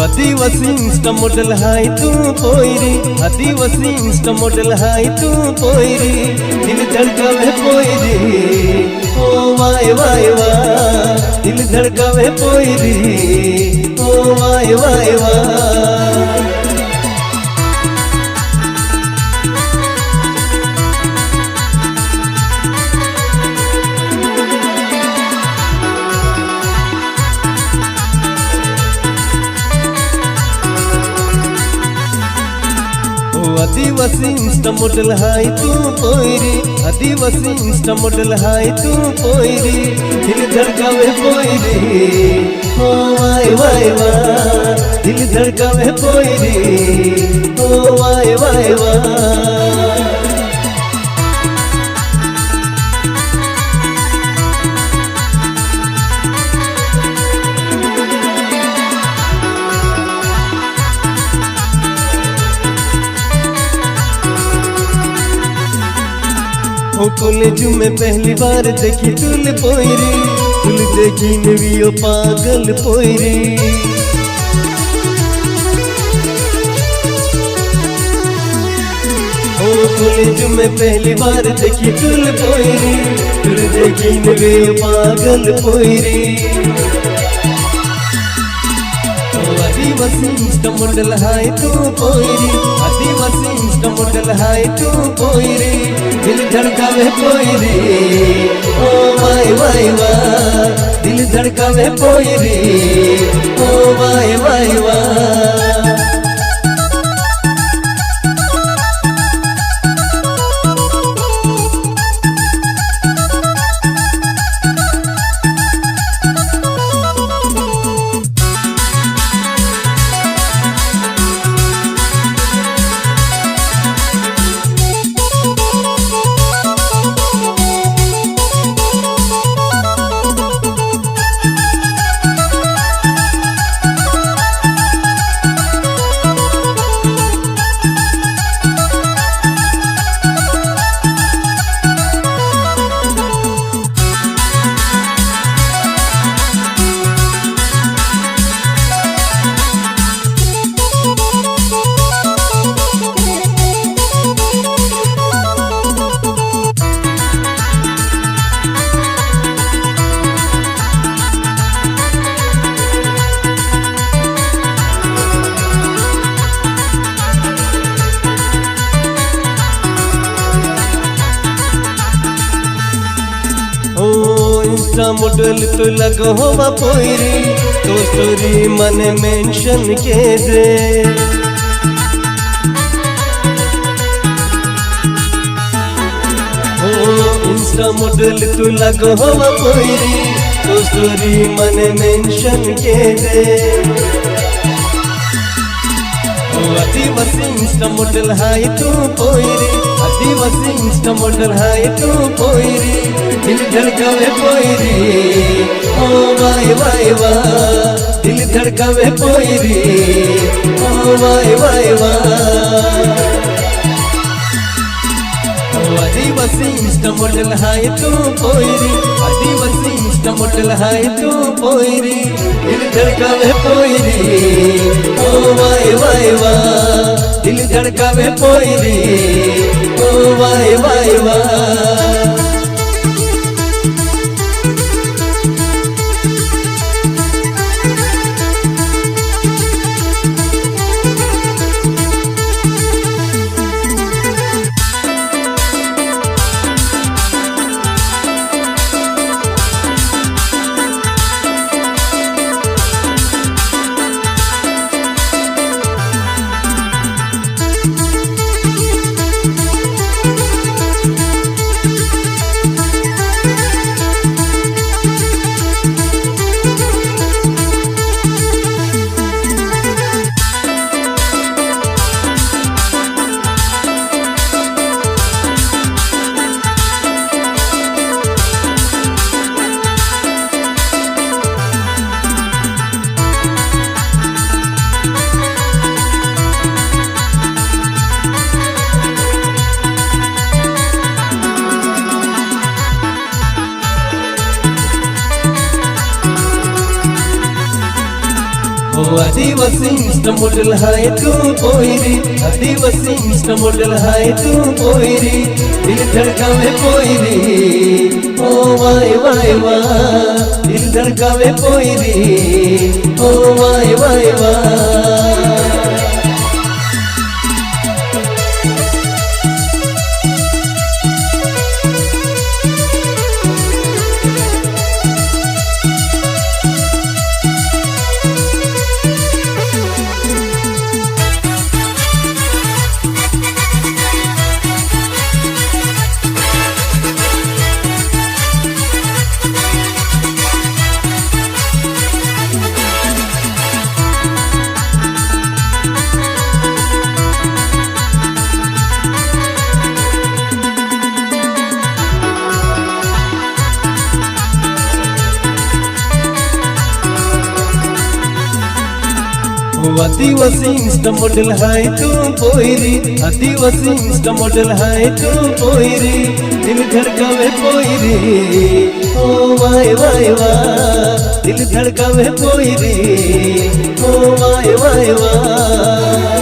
आदिवासी Insta model हाय तू पोयरी, आदिवासी Insta model हाय तू पोयरी, दिल धड़कावे पोयरी, ओ वाय वाय वाय, दिल धड़कावे पोयरी, ओ वाय वाय वाय। आदिवासी इंस्टा मॉडल हाय तू पोयरी, आदिवासी इंस्टा मॉडल हाय तू पोयरी, दिल धड़कावे पोयरी, ओ वाय वाय वाय, दिल धड़कावे पोयरी, ओ वाय वाय वाय। ओ कॉलेज में पहली बार देखी तुल पोयरी, तुल देखी नवियो पागल पोयरी। ओ कॉलेज में पहली बार देखी तुल पोयरी, तुल देखी नवियो पागल पोयरी। आदिवासी इंस्टा मॉडल हाय तू पोयरी, आदिवासी इंस्टा मॉडल हाय तू पोयरी, दिल धड़कावे पोयरी, ओ वाय वाय वाय, दिल धड़कावे पोयरी, ओ वाय वाय वाय। इंस्टा मॉडल तो लगो हवा पोयरी, तो स्टोरी मन मेंशन के दे। ओ इंस्टा मॉडल तो लगो हवा पोयरी, तो स्टोरी मन मेंशन के दे। आदिवासी इंस्टा मॉडल हाय तू पोयरी, आदिवासी इंस्टा मॉडल हाय तू पोयरी, दिल धड़कावे पोयरी, ओ वाय वाय वाय, दिल धड़कावे पोयरी, ओ वाय वाय वाय। आदिवासी इंस्टा मॉडल हाय तू पोयरी, आदिवासी इंस्टा मॉडल हाय तू पोयरी, दिल धड़कावे पोयरी, ओ वाय वाय वाय, दिल धड़कावे पोयरी, ओ वाय वाय वाय। आदिवासी इंस्टा मॉडल हाय तू पोयरी, आदिवासी इंस्टा मॉडल हाय तू पोयरी, दिल धड़कावे पोयरी, ओ वाय वाय वाय, दिल धड़कावे पोयरी, ओ वाय वाय वाय। आदिवासी इंस्टा मॉडल हाय तू पोयरी, आदिवासी इंस्टा मॉडल हाय तू पोयरी, दिल धड़कावे पोयरी, ओ वाय वाय वाय, दिल धड़कावे पोयरी, ओ वाय वाय वाय।